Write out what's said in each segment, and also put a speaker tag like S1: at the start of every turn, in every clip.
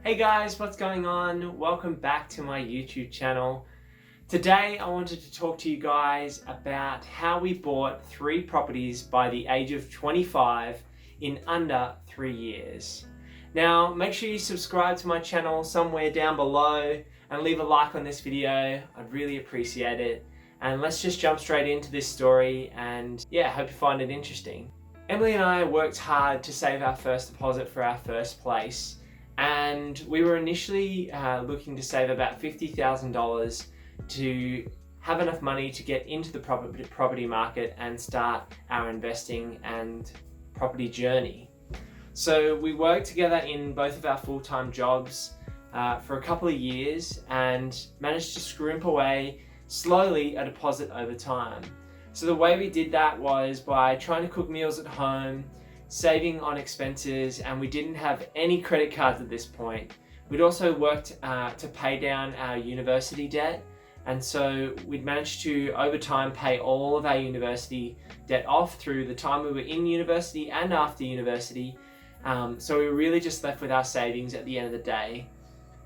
S1: Hey guys, what's going on? Welcome back to my YouTube channel. Today I wanted to talk to you guys about how we bought 3 properties by the age of 25 in under 3 years. Now make sure you subscribe to my channel somewhere down below and leave a like on this video. I'd really appreciate it. And let's just jump straight into this story and yeah, hope you find it interesting. Emily and I worked hard to save our first deposit for our first place. And we were initially looking to save about $50,000 to have enough money to get into the property market and start our investing and property journey. So we worked together in both of our full-time jobs for a couple of years and managed to scrimp away slowly a deposit over time. So the way we did that was by trying to cook meals at home, saving on expenses, and we didn't have any credit cards at this point. We'd also worked to pay down our university debt, and so we'd managed to over time pay all of our university debt off through the time we were in university and after university. So we were really just left with our savings at the end of the day.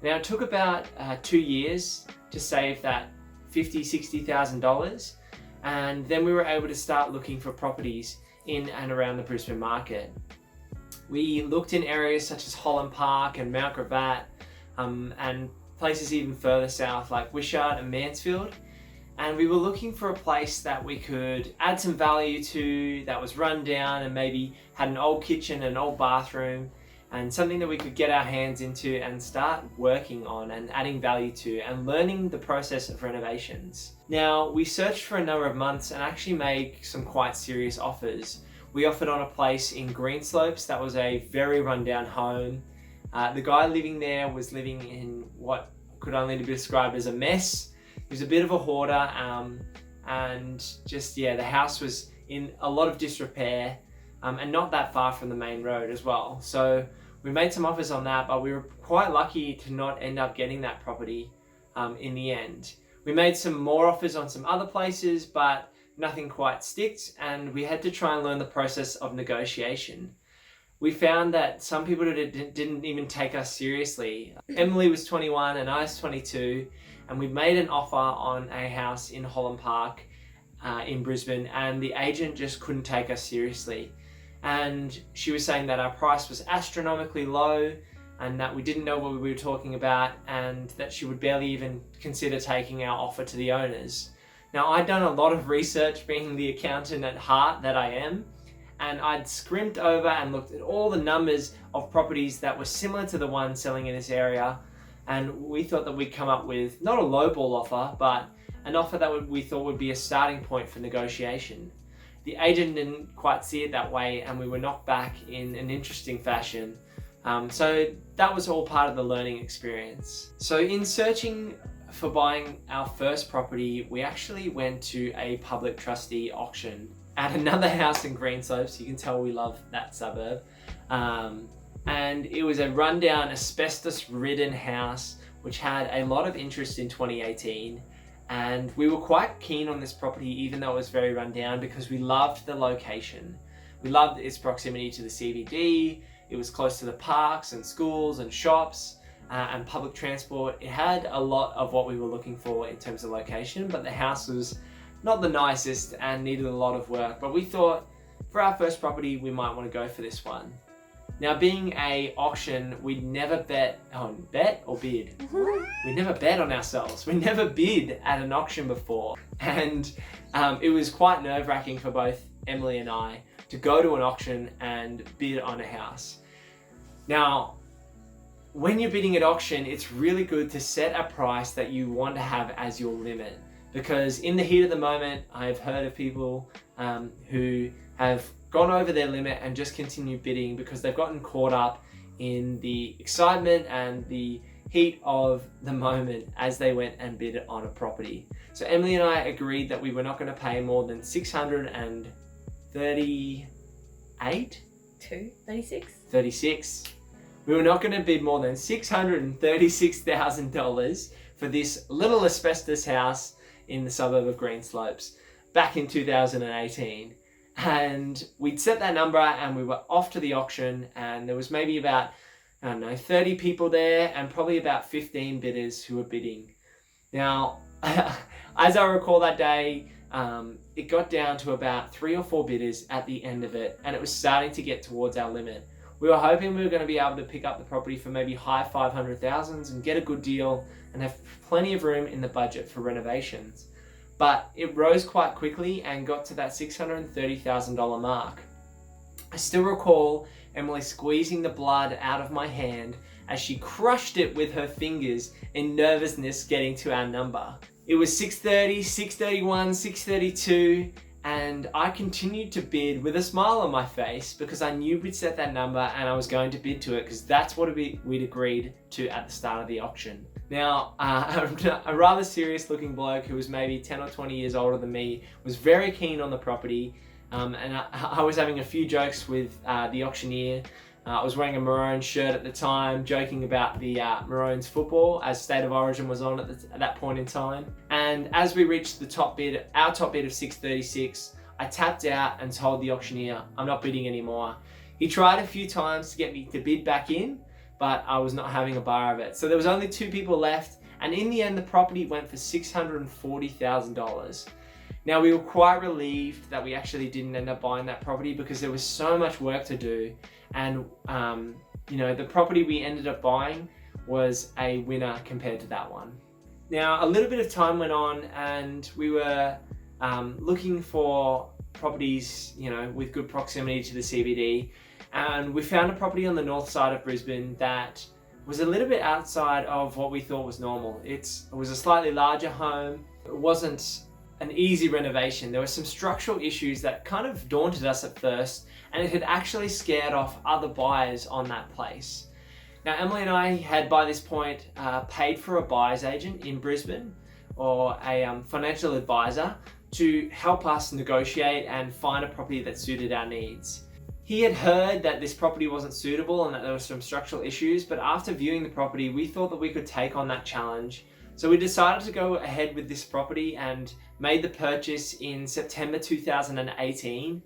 S1: Now it took about 2 years to save that $50,000-$60,000, and then we were able to start looking for properties in and around the Brisbane market. We looked in areas such as Holland Park and Mount Gravatt, and places even further south like Wishart and Mansfield. And we were looking for a place that we could add some value to, that was run down and maybe had an old kitchen, an old bathroom, and something that we could get our hands into and start working on and adding value to and learning the process of renovations. Now, we searched for a number of months and actually made some quite serious offers. We offered on a place in Greenslopes that was a very rundown home. The guy living there was living in what could only be described as a mess. He was a bit of a hoarder, and just, yeah, the house was in a lot of disrepair, and not that far from the main road as well. So we made some offers on that, but we were quite lucky to not end up getting that property in the end. We made some more offers on some other places, but nothing quite sticked, and we had to try and learn the process of negotiation. We found that some people didn't even take us seriously. Emily was 21 and I was 22, and we made an offer on a house in Holland Park in Brisbane, and the agent just couldn't take us seriously. And she was saying that our price was astronomically low and that we didn't know what we were talking about, and that she would barely even consider taking our offer to the owners. Now, I'd done a lot of research, being the accountant at heart that I am, and I'd scrimped over and looked at all the numbers of properties that were similar to the one selling in this area, and we thought that we'd come up with not a lowball offer, but an offer that we thought would be a starting point for negotiation. The agent didn't quite see it that way, and we were knocked back in an interesting fashion. So that was all part of the learning experience. So in searching for buying our first property, we actually went to a public trustee auction at another house in Greenslopes. You can tell we love that suburb. And it was a rundown, asbestos-ridden house, which had a lot of interest in 2018. And we were quite keen on this property, even though it was very run down, because we loved the location. We loved its proximity to the CBD. It was close to the parks and schools and shops and public transport. It had a lot of what we were looking for in terms of location, but the house was not the nicest and needed a lot of work. But we thought for our first property, we might want to go for this one. Now, being a auction, we'd never bet on bid. We never bet on ourselves. We never bid at an auction before. And it was quite nerve-wracking for both Emily and I to go to an auction and bid on a house. Now, when you're bidding at auction, it's really good to set a price that you want to have as your limit. Because in the heat of the moment, I've heard of people who have gone over their limit and just continue bidding because they've gotten caught up in the excitement and the heat of the moment as they went and bid on a property. So Emily and I agreed that we were not going to pay more than $36. We were not going to bid more than $636,000 for this little asbestos house in the suburb of Greenslopes back in 2018. And we'd set that number and we were off to the auction, and there was maybe about I don't know, 30 people there and probably about 15 bidders who were bidding. Now, as I recall that day, it got down to about 3 or 4 bidders at the end of it, and it was starting to get towards our limit. We were hoping we were going to be able to pick up the property for maybe high 500,000s and get a good deal and have plenty of room in the budget for renovations. But it rose quite quickly and got to that $630,000 mark. I still recall Emily squeezing the blood out of my hand as she crushed it with her fingers in nervousness getting to our number. It was 630, 631, 632, and I continued to bid with a smile on my face because I knew we'd set that number and I was going to bid to it because that's what we'd agreed to at the start of the auction. Now, a rather serious looking bloke who was maybe 10 or 20 years older than me was very keen on the property, and I was having a few jokes with the auctioneer. I was wearing a Maroon shirt at the time, joking about the Maroons football as State of Origin was on at that point in time. And as we reached the top bid, our top bid of 636, I tapped out and told the auctioneer, I'm not bidding anymore. He tried a few times to get me to bid back in, but I was not having a bar of it. So there was only 2 people left, and in the end, the property went for $640,000. Now, we were quite relieved that we actually didn't end up buying that property because there was so much work to do. And, the property we ended up buying was a winner compared to that one. Now, a little bit of time went on and we were looking for properties, with good proximity to the CBD. And we found a property on the north side of Brisbane that was a little bit outside of what we thought was normal. It was a slightly larger home. It wasn't an easy renovation. There were some structural issues that kind of daunted us at first, and it had actually scared off other buyers on that place. Now, Emily and I had by this point paid for a buyer's agent in Brisbane, or a financial advisor, to help us negotiate and find a property that suited our needs. He had heard that this property wasn't suitable and that there were some structural issues, but after viewing the property, we thought that we could take on that challenge. So we decided to go ahead with this property and made the purchase in September 2018.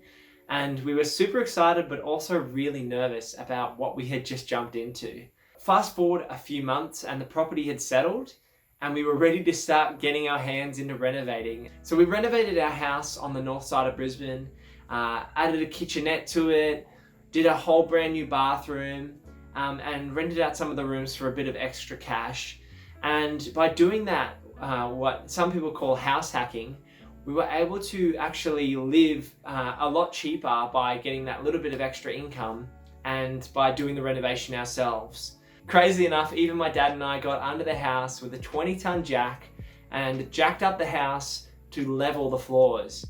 S1: And we were super excited, but also really nervous about what we had just jumped into. Fast forward a few months and the property had settled and we were ready to start getting our hands into renovating. So we renovated our house on the north side of Brisbane, added a kitchenette to it, did a whole brand new bathroom, and rented out some of the rooms for a bit of extra cash. And by doing that, what some people call house hacking, we were able to actually live a lot cheaper by getting that little bit of extra income and by doing the renovation ourselves. Crazy enough, even my dad and I got under the house with a 20-ton jack and jacked up the house to level the floors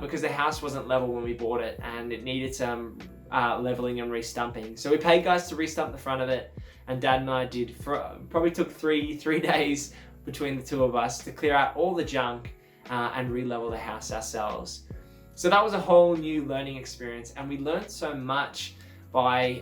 S1: because the house wasn't level when we bought it and it needed some leveling and re-stumping. So we paid guys to re-stump the front of it, and Dad and I did. Probably took three days between the two of us to clear out all the junk and re-level the house ourselves. So that was a whole new learning experience, and we learned so much by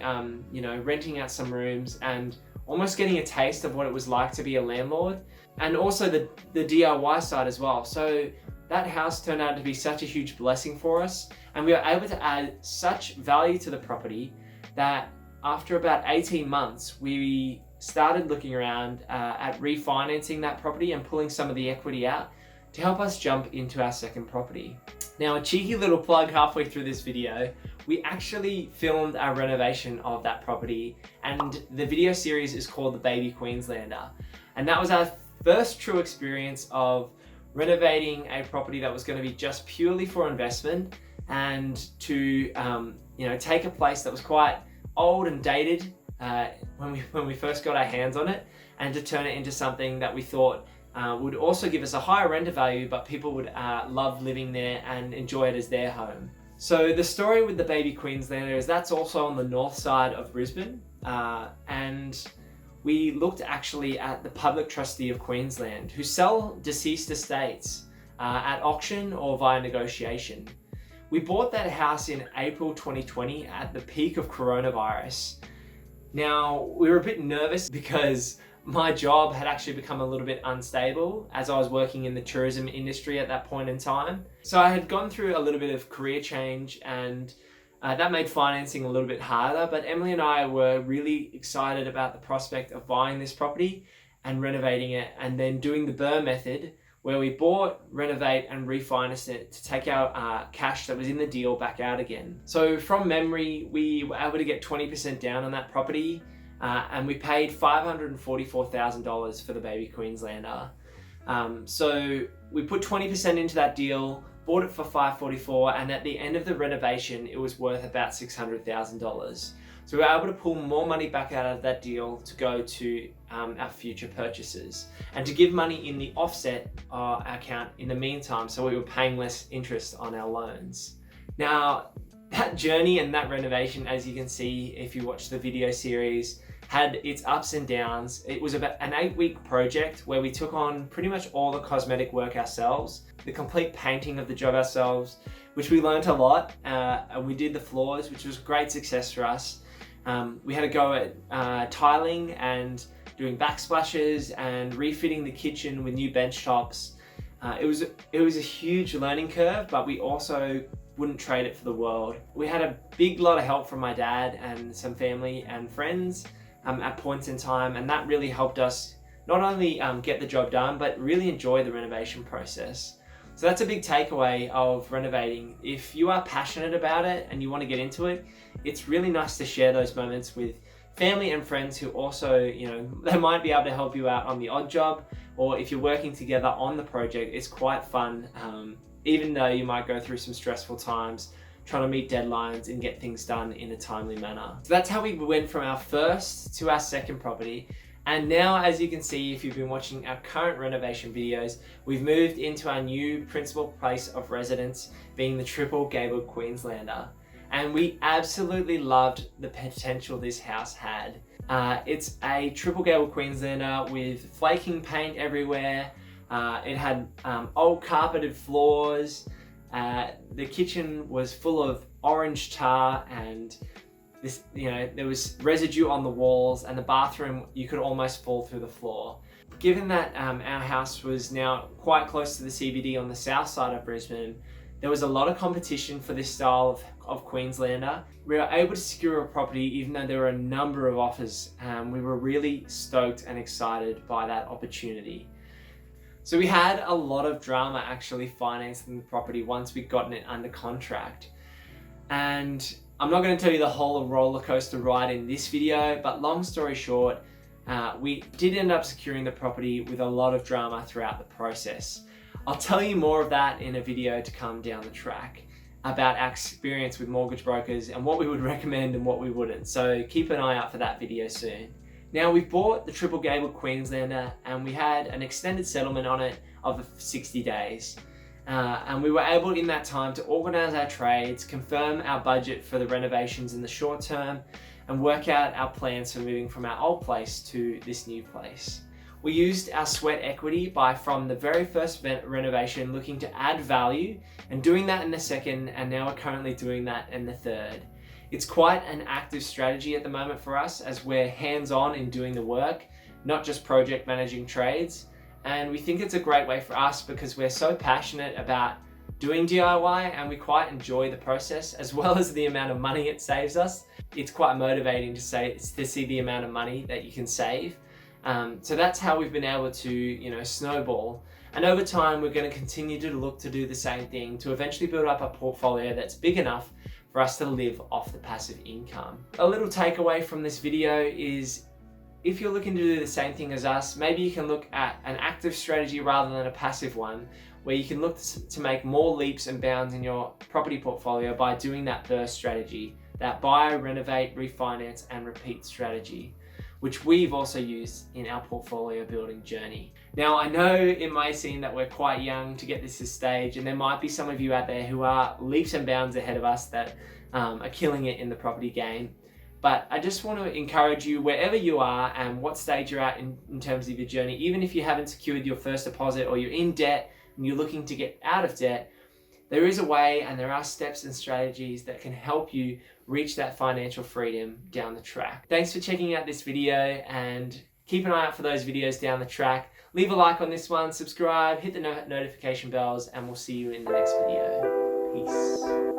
S1: renting out some rooms and almost getting a taste of what it was like to be a landlord, and also the DIY side as well. So that house turned out to be such a huge blessing for us, and we were able to add such value to the property that after about 18 months, we started looking around at refinancing that property and pulling some of the equity out to help us jump into our second property. Now, a cheeky little plug halfway through this video, we actually filmed our renovation of that property, and the video series is called The Baby Queenslander. And that was our first true experience of renovating a property that was going to be just purely for investment, and to take a place that was quite old and dated when we first got our hands on it, and to turn it into something that we thought would also give us a higher renter value, but people would love living there and enjoy it as their home. So the story with the Baby Queenslander is that's also on the north side of Brisbane, and we looked actually at the Public Trustee of Queensland, who sell deceased estates at auction or via negotiation. We bought that house in April 2020 at the peak of coronavirus. Now, we were a bit nervous because my job had actually become a little bit unstable as I was working in the tourism industry at that point in time. So I had gone through a little bit of career change and That made financing a little bit harder, but Emily and I were really excited about the prospect of buying this property and renovating it, and then doing the BRRRR method, where we bought, renovate and refinance it to take our cash that was in the deal back out again. So from memory, we were able to get 20% down on that property, and we paid $544,000 for the baby Queenslander. So we put 20% into that deal, bought it for $544,000, and at the end of the renovation, it was worth about $600,000. So we were able to pull more money back out of that deal to go to our future purchases, and to give money in the offset account in the meantime, so we were paying less interest on our loans. Now, that journey and that renovation, as you can see if you watch the video series, had its ups and downs. It was about an 8-week project where we took on pretty much all the cosmetic work ourselves, the complete painting of the job ourselves, which we learned a lot, and we did the floors, which was a great success for us. We had to go at tiling and doing backsplashes and refitting the kitchen with new bench tops. It was a huge learning curve, but we also wouldn't trade it for the world. We had a big lot of help from my dad and some family and friends at points in time, and that really helped us not only get the job done, but really enjoy the renovation process. So that's a big takeaway of renovating. If you are passionate about it and you want to get into it, it's really nice to share those moments with family and friends who also, they might be able to help you out on the odd job, or if you're working together on the project, it's quite fun, even though you might go through some stressful times trying to meet deadlines and get things done in a timely manner. So that's how we went from our first to our second property. And now, as you can see, if you've been watching our current renovation videos, we've moved into our new principal place of residence, being the triple gabled Queenslander. And we absolutely loved the potential this house had. It's a triple gabled Queenslander with flaking paint everywhere. It had old carpeted floors. The kitchen was full of orange tar, and there was residue on the walls, and the bathroom, you could almost fall through the floor. Given that our house was now quite close to the CBD on the south side of Brisbane, there was a lot of competition for this style of Queenslander. We were able to secure a property even though there were a number of offers. We were really stoked and excited by that opportunity. So we had a lot of drama actually financing the property once we'd gotten it under contract. And I'm not going to tell you the whole roller coaster ride in this video, but long story short, we did end up securing the property with a lot of drama throughout the process. I'll tell you more of that in a video to come down the track about our experience with mortgage brokers and what we would recommend and what we wouldn't. So keep an eye out for that video soon. Now, we've bought the triple gabled Queenslander, and we had an extended settlement on it of 60 days. And we were able in that time to organise our trades, confirm our budget for the renovations in the short term, and work out our plans for moving from our old place to this new place. We used our sweat equity from the very first renovation, looking to add value, and doing that in the second, and now we're currently doing that in the third. It's quite an active strategy at the moment for us, as we're hands-on in doing the work, not just project managing trades. And we think it's a great way for us because we're so passionate about doing DIY, and we quite enjoy the process as well as the amount of money it saves us. It's quite motivating to see the amount of money that you can save. So that's how we've been able to, snowball. And over time, we're going to continue to look to do the same thing to eventually build up a portfolio that's big enough for us to live off the passive income. A little takeaway from this video is, if you're looking to do the same thing as us, maybe you can look at an active strategy rather than a passive one, where you can look to make more leaps and bounds in your property portfolio by doing that BRRRR strategy, that buy, renovate, refinance, and repeat strategy, which we've also used in our portfolio building journey. Now, I know it may seem that we're quite young to get this stage, and there might be some of you out there who are leaps and bounds ahead of us that are killing it in the property game. But I just want to encourage you, wherever you are and what stage you're at in terms of your journey, even if you haven't secured your first deposit or you're in debt and you're looking to get out of debt, there is a way and there are steps and strategies that can help you reach that financial freedom down the track. Thanks for checking out this video, and keep an eye out for those videos down the track. Leave a like on this one, subscribe, hit the notification bells, and we'll see you in the next video. Peace.